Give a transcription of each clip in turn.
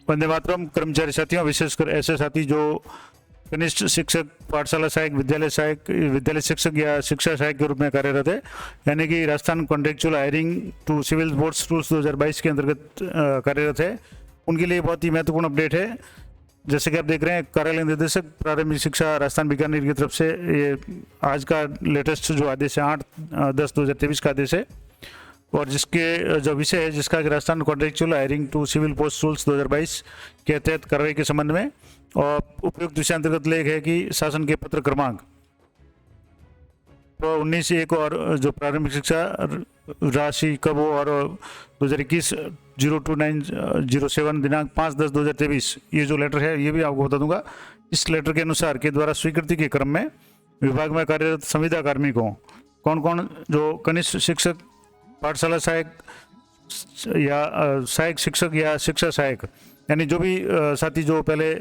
वंदे मातरम। कर्मचारी साथियों, विशेषकर ऐसे साथी जो कनिष्ठ शिक्षक, पाठशाला सहायक, विद्यालय शिक्षक या शिक्षा सहायक के रूप में कार्यरत है, यानी कि Rajasthan contractual hiring to civil boards rules 2022 के अंतर्गत कार्यरत है, उनके लिए बहुत ही महत्वपूर्ण अपडेट है। जैसे कि आप देख रहे हैं, कार्यालय निदेशक प्रारंभिक शिक्षा राजस्थान बीकानेर की तरफ से ये आज का लेटेस्ट जो आदेश है 8/10/2023 का आदेश है, और जिसके जो विषय है जिसका कि Rajasthan contractual hiring to civil post rules 2022 के तहत कार्रवाई के संबंध में, और उपयुक्त विषय अंतर्गत लेख है कि शासन के पत्र क्रमांक 19/1 और जो प्रारंभिक शिक्षा राशि कब हो, और 2021 02907 दिनांक 5/10/2023 ये जो लेटर है ये भी आपको बता दूंगा। इस लेटर के अनुसार के द्वारा स्वीकृति के क्रम में विभाग में कार्यरत संविदा कार्मिकों कौन कौन जो कनिष्ठ शिक्षक, पाठशाला सहायक या सहायक शिक्षक या शिक्षा सहायक, यानी जो भी साथी जो पहले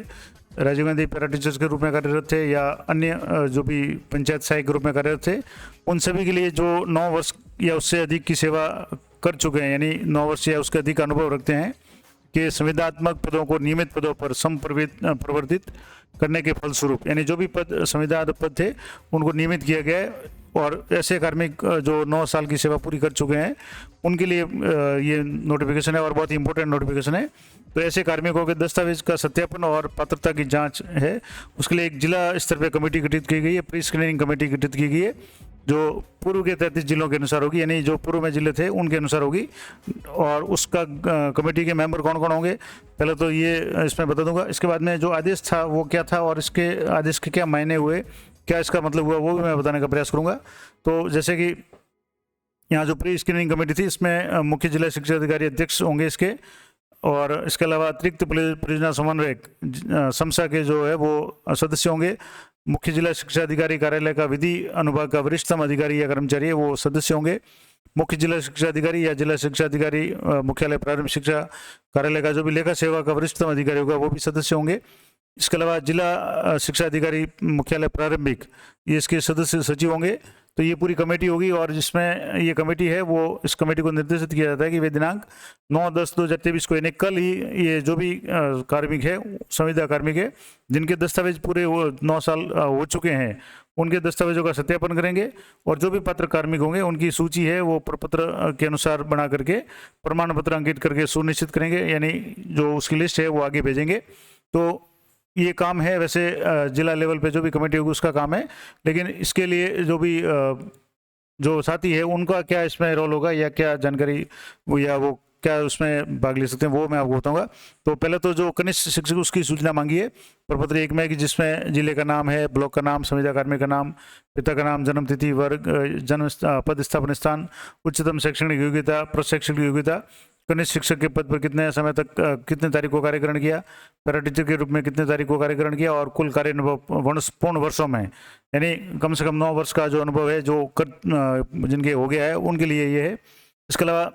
राजीव गांधी पैरा टीचर्स के रूप में कार्यरत थे या अन्य जो भी पंचायत सहायक के रूप में कार्यरत थे, उन सभी के लिए जो 9 वर्ष या उससे अधिक की सेवा कर चुके हैं, यानी 9 वर्ष या उसके अधिक अनुभव रखते हैं, कि संविदात्मक पदों को नियमित पदों पर प्रवर्तित करने के फलस्वरूप, यानी जो भी पद संविदात्मक पद थे उनको नियमित किया गया है, और ऐसे कार्मिक जो 9 साल की सेवा पूरी कर चुके हैं उनके लिए ये नोटिफिकेशन है, और बहुत ही इंपॉर्टेंट नोटिफिकेशन है। तो ऐसे कार्मिकों के दस्तावेज का सत्यापन और पात्रता की जांच है, उसके लिए एक जिला स्तर पर कमेटी गठित की गई है, प्री स्क्रीनिंग कमेटी गठित की गई है, जो पूर्व के 33 जिलों के अनुसार होगी, यानी जो पूर्व में जिले थे उनके अनुसार होगी। और उसका कमेटी के मेंबर कौन कौन होंगे पहले तो ये इसमें बता दूंगा। इसके बाद में जो आदेश था वो क्या था, और इसके आदेश के क्या मायने हुए, क्या इसका मतलब हुआ, वो भी मैं बताने का प्रयास करूंगा। तो जैसे कि यहाँ जो प्री स्क्रीनिंग कमेटी थी, इसमें मुख्य जिला शिक्षा अधिकारी अध्यक्ष होंगे इसके, और इसके अलावा अतिरिक्त परियोजना समन्वयक समसा के जो है वो सदस्य होंगे। मुख्य जिला शिक्षा अधिकारी कार्यालय का विधि अनुभाग का वरिष्ठतम अधिकारी या कर्मचारी है वो सदस्य होंगे। मुख्य जिला शिक्षा अधिकारी या जिला शिक्षा अधिकारी मुख्यालय प्रारंभिक शिक्षा कार्यालय का जो भी लेखा सेवा का वरिष्ठतम अधिकारी होगा वो भी सदस्य होंगे। इसके अलावा जिला शिक्षा अधिकारी मुख्यालय प्रारंभिक, ये इसके सदस्य सचिव होंगे। तो ये पूरी कमेटी होगी, और जिसमें ये कमेटी है वो इस कमेटी को निर्देशित किया जाता है कि वे दिनांक 9/10/2023 को, यानी कल ही, ये जो भी कार्मिक है, संविदा कार्मिक है, जिनके दस्तावेज पूरे 9 साल हो चुके हैं, उनके दस्तावेजों का सत्यापन करेंगे, और जो भी पात्र कार्मिक होंगे उनकी सूची है वो प्रपत्र के अनुसार बना करके प्रमाण पत्र अंकित करके सुनिश्चित करेंगे, यानी जो उसकी लिस्ट है वो आगे भेजेंगे। तो ये काम है वैसे जिला लेवल पे जो भी कमेटी होगी उसका काम है, लेकिन इसके लिए जो भी जो साथी है उनका क्या इसमें रोल होगा या क्या जानकारी वो या वो क्या उसमें भाग ले सकते हैं वो मैं आपको बताऊंगा। तो पहले तो जो कनिष्ठ शिक्षक उसकी सूचना मांगी है प्रपत्र 1 में, कि जिसमें जिले का नाम है, ब्लॉक का नाम, संविदा कार्मिक का नाम, पिता का नाम, जन्म तिथि, वर्ग, जन्म पद स्थापन स्थान, उच्चतम शैक्षणिक योग्यता, प्रशैक्षणिक योग्यता, कनिष्ठ शिक्षक के पद पर कितने समय तक कितने तारीख को कार्यकरण किया, पैरा टीचर के रूप में कितने तारीख को कार्यकरण किया, और कुल कार्य अनुभव पूर्ण वर्षों में, यानी कम से कम 9 वर्ष का जो अनुभव है जो जिनके हो गया है उनके लिए ये है। इसके अलावा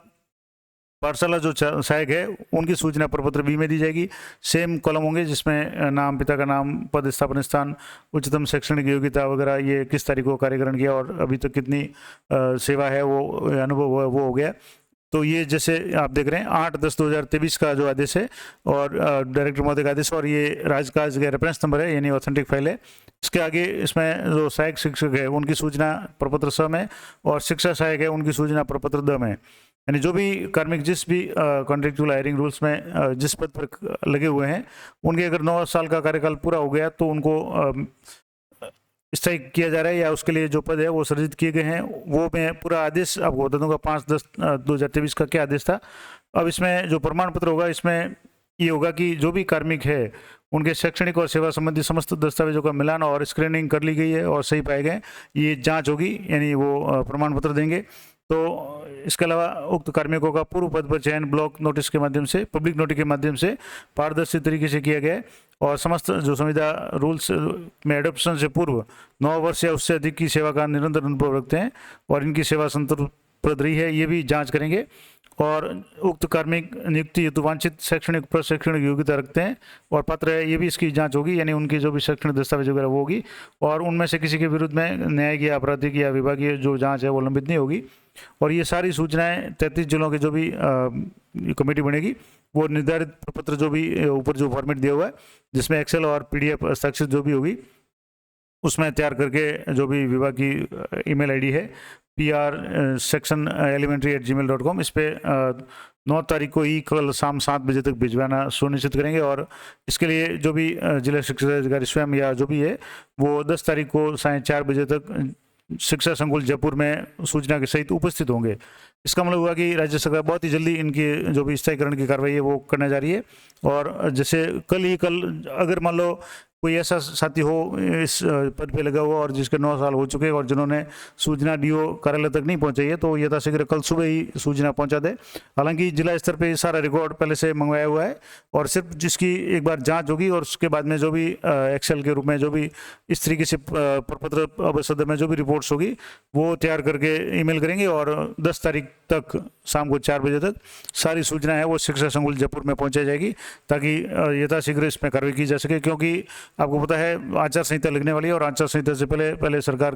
पाठशाला जो सहायक है उनकी सूचना प्रपत्र बी में दी जाएगी। सेम कॉलम होंगे जिसमें नाम, पिता का नाम, पद स्थापन स्थान, उच्चतम शैक्षणिक योग्यता वगैरह, ये किस तारीख को कार्यकरण किया और अभी तक कितनी सेवा है वो अनुभव वो हो गया। तो ये जैसे आप देख रहे हैं 8/10/2023 का जो आदेश है, और डायरेक्टर महोदय का आदेश, और ये राजकाज का रेफरेंस नंबर है, यानी ऑथेंटिक फाइल है। इसके आगे इसमें जो सहायक शिक्षक है उनकी सूचना प्रपत्र 6 में, और शिक्षा सहायक है उनकी सूचना प्रपत्र 2 में, यानी जो भी कार्मिक जिस भी कॉन्ट्रेक्चुअल हायरिंग रूल्स में जिस पद पर लगे हुए हैं उनके अगर 9 साल का कार्यकाल पूरा हो गया तो उनको स्थायी किया जा रहा है, या उसके लिए जो पद है वो सृजित किए गए हैं। वो मैं पूरा आदेश आपको बता दूंगा 5/10/2023 का क्या आदेश था। अब इसमें जो प्रमाण पत्र होगा इसमें ये होगा कि जो भी कार्मिक है उनके शैक्षणिक और सेवा संबंधी समस्त दस्तावेजों का मिलान और स्क्रीनिंग कर ली गई है और सही पाए गए, ये जांच होगी, यानी वो प्रमाण पत्र देंगे। तो इसके अलावा उक्त कार्मिकों का पूर्व पद पर चयन ब्लॉक नोटिस के माध्यम से, पब्लिक नोटिस के माध्यम से पारदर्शी तरीके से किया गया है, और समस्त जो संविदा रूल्स में एडॉप्शन से पूर्व 9 वर्ष या उससे अधिक की सेवा का निरंतर अनुभव रखते हैं और इनकी सेवा पद रही है ये भी जांच करेंगे। और उक्त कार्मिक नियुक्ति हेतु वांछित शैक्षणिक प्रशैक्षणिक योग्यता रखते हैं और पात्र है, ये भी इसकी जांच होगी, यानी उनकी जो भी शैक्षणिक दस्तावेज वगैरह वो होगी। और उनमें से किसी के विरुद्ध में न्यायिक या आपराधिक या विभागीय जो जांच है वो लंबित नहीं होगी। और ये सारी सूचनाएं 33 जिलों के जो भी कमेटी बनेगी वो निर्धारित प्रपत्र जो भी ऊपर जो फॉर्मेट दिया हुआ है जिसमें एक्सेल और PDF हस्ताक्षर जो भी होगी उसमें तैयार करके जो भी विभाग की ईमेल आईडी है pr-section-elementary@gmail.com इस पे 9 तारीख को ही कल शाम 7 बजे तक भिजवाना सुनिश्चित करेंगे। और इसके लिए जो भी जिला शिक्षा अधिकारी स्वयं या जो भी है वो 10 तारीख को साढ़े 4 बजे तक शिक्षा संकुल जयपुर में सूचना के सहित उपस्थित होंगे। इसका मतलब हुआ कि राज्य सरकार बहुत ही जल्दी इनकी जो भी स्थायीकरण की कार्रवाई है वो करने जा रही है। और जैसे कल अगर मान लो कोई ऐसा साथी हो इस पद पे लगा हुआ और जिसके 9 साल हो चुके और जिन्होंने सूचना DO कार्यालय तक नहीं पहुंचाई है तो यथाशीघ्र कल सुबह ही सूचना पहुंचा दे। हालांकि जिला स्तर पे सारा रिकॉर्ड पहले से मंगवाया हुआ है और सिर्फ जिसकी एक बार जांच होगी और उसके बाद में जो भी एक्सेल के रूप में जो भी इस तरीके से प्रपत्र अवसद में जो भी रिपोर्ट्स होगी वो तैयार करके ईमेल करेंगे और 10 तारीख तक शाम को 4 बजे तक सारी सूचना है वो शिक्षा संकुल जयपुर में पहुंचाई जाएगी ताकि यथाशीघ्र इसमें कार्रवाई की जा सके। क्योंकि आपको पता है आचार संहिता लगने वाली है और आचार संहिता से पहले सरकार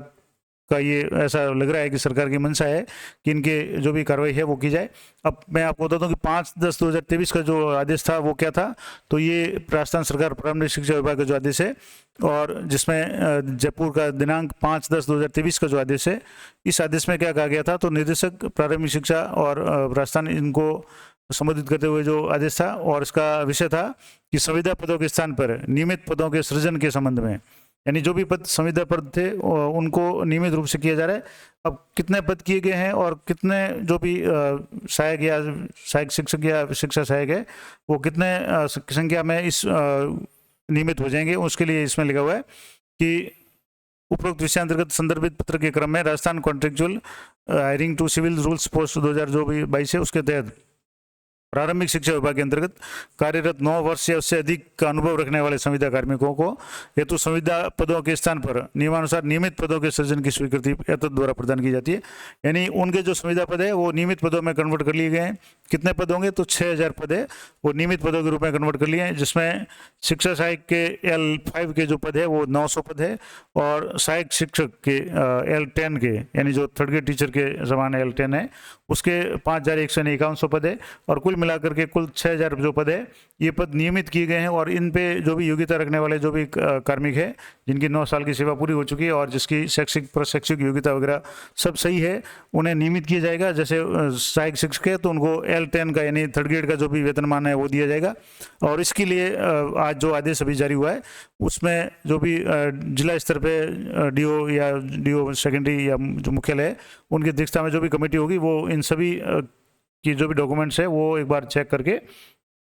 का ये ऐसा लग रहा है कि सरकार की मंशा है कि इनके जो भी कार्रवाई है वो की जाए। अब मैं आपको बताता हूँ कि 5/10/2023 का जो आदेश था वो क्या था, तो ये राजस्थान सरकार प्रारंभिक शिक्षा विभाग का जो आदेश है और जिसमें जयपुर का दिनांक 5/10/2023 का जो आदेश है, इस आदेश में क्या कहा गया था, तो निदेशक प्रारंभिक शिक्षा और राजस्थान इनको संबोधित करते हुए जो आदेश था और इसका विषय था कि संविदा पदों के स्थान पर नियमित पदों के सृजन के संबंध में, यानी जो भी पद संविदा पद थे उनको नियमित रूप से किया जा रहा है। अब कितने पद किए गए हैं और कितने जो भी सहायक या सहायक शिक्षक या शिक्षा सहायक है वो कितने संख्या में इस नियमित हो जाएंगे, उसके लिए इसमें लिखा हुआ है कि उपरोक्त विषय अंतर्गत संदर्भित पत्र के क्रम में Rajasthan contractual hiring to civil rules post 2022 है उसके तहत प्रारंभिक शिक्षा विभाग के अंतर्गत कार्यरत 9 वर्ष या उससे अधिक का अनुभव रखने वाले संविदा कार्मिकों को हेतु संविदा पदों के स्थान पर नियमानुसार नियमित पदों के सृजन की स्वीकृति एतद द्वारा प्रदान की जाती है। यानी उनके जो संविदा पद है वो नियमित पदों में कन्वर्ट कर लिए गए हैं। कितने पद होंगे, तो 6000 पद है वो नियमित पदों के रूप में कन्वर्ट कर लिए हैं, जिसमें शिक्षा सहायक के L5 के जो पद है वो 900 पद है और सहायक शिक्षक के L10 के यानी जो थर्ड ग्रेड टीचर के समान L10 है उसके 5151 पद है और कुल मिलाकर के कुल 6000 जो पद है ये पद नियमित किए गए हैं। और इन पे जो भी योग्यता रखने वाले जो भी कार्मिक है जिनकी 9 साल की सेवा पूरी हो चुकी है और जिसकी शैक्षिक प्रशैक्षिक योग्यता वगैरह सब सही है उन्हें नियमित किया जाएगा। जैसे सहायक शिक्षक है तो उनको L10 का यानी थर्ड ग्रेड का जो भी वेतनमान है वो दिया जाएगा। और इसके लिए आज जो आदेश अभी जारी हुआ है उसमें जो भी जिला स्तर पे DO या DO सेकेंडरी या जो मुख्यालय है उनकी अध्यक्षता में जो भी कमेटी होगी वो इन सभी की जो भी डॉक्यूमेंट्स है वो एक बार चेक करके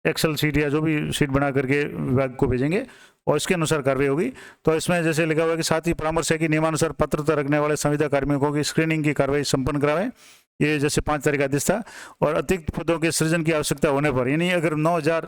एक्सेल शीट या जो भी शीट बना करके विभाग को भेजेंगे और इसके अनुसार कार्रवाई होगी। तो इसमें जैसे लिखा हुआ है कि साथ ही परामर्श है कि नियमानुसार पात्रता रखने वाले संविदा कार्मिकों की स्क्रीनिंग की कार्रवाई संपन्न कराएं। ये जैसे 5 तारीख आदेश था। और अतिरिक्त पदों के सृजन की आवश्यकता होने पर यानी अगर 9000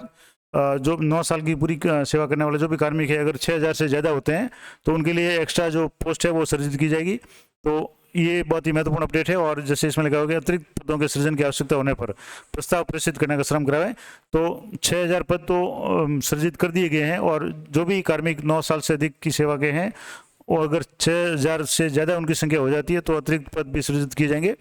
जो 9 साल की पूरी सेवा करने वाले जो भी कार्मिक है अगर 6000 से ज़्यादा होते हैं तो उनके लिए एक्स्ट्रा जो पोस्ट है वो सृजित की जाएगी। तो ये बहुत ही महत्वपूर्ण अपडेट है। और जैसे इसमें लिखा होगा अतिरिक्त पदों के सृजन की आवश्यकता होने पर प्रस्ताव प्रेषित करने का श्रम कराएं। तो 6000 पद तो सृजित कर दिए गए हैं और जो भी कार्मिक 9 साल से अधिक की सेवा के हैं और अगर 6000 से ज़्यादा उनकी संख्या हो जाती है तो अतिरिक्त पद भी सृजित किए जाएंगे।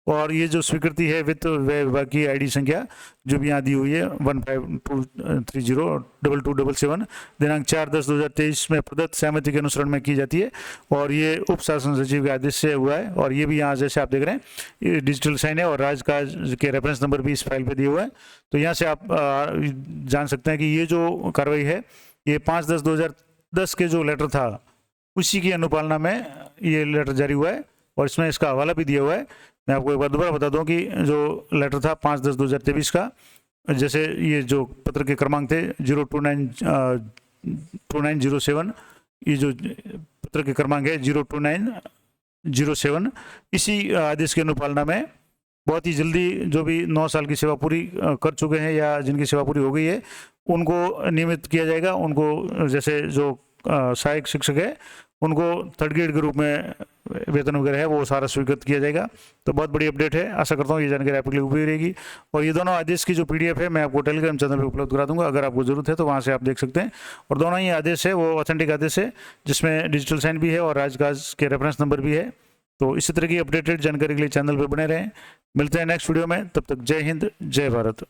और ये जो स्वीकृति है वित्त व्यय विभाग की ID संख्या जो भी यहाँ दी हुई है 1523022277 दिनांक 4/10/2023 में प्रदत्त सहमति के अनुसरण में की जाती है। और ये उप शासन सचिव के आदेश से हुआ है। और ये भी यहाँ जैसे आप देख रहे हैं ये डिजिटल साइन है और राजकाज के रेफरेंस नंबर भी इस फाइल पे दिया हुआ है। तो यहाँ से आप जान सकते हैं कि ये जो कार्रवाई है ये 5/10/2010 के जो लेटर था उसी की अनुपालना में ये लेटर जारी हुआ है और इसमें इसका हवाला भी दिया हुआ है। मैं आपको एक बार दोबारा बता दूं कि जो लेटर था 5/10/2023 का, जैसे ये जो पत्र के क्रमांक थे 02907, ये जो पत्र के क्रमांक है 02907, इसी आदेश की अनुपालना में बहुत ही जल्दी जो भी 9 साल की सेवा पूरी कर चुके हैं या जिनकी सेवा पूरी हो गई है उनको नियमित किया जाएगा। उनको जैसे जो सहायक शिक्षक है उनको थर्ड ग्रेड के रूप में वेतन वगैरह है वो सारा स्वीकृत किया जाएगा। तो बहुत बड़ी अपडेट है, आशा करता हूँ ये जानकारी आपके लिए उपयोगी रहेगी। और ये दोनों आदेश की जो PDF है मैं आपको टेलीग्राम चैनल पे उपलब्ध करा दूंगा, अगर आपको जरूरत है तो वहाँ से आप देख सकते हैं। और दोनों ही आदेश है वो ऑथेंटिक आदेश है जिसमें डिजिटल साइन भी है और राजकाज के रेफरेंस नंबर भी है। तो इसी तरह की अपडेटेड जानकारी के लिए चैनल पर बने रहें। मिलते हैं नेक्स्ट वीडियो में, तब तक जय हिंद जय भारत।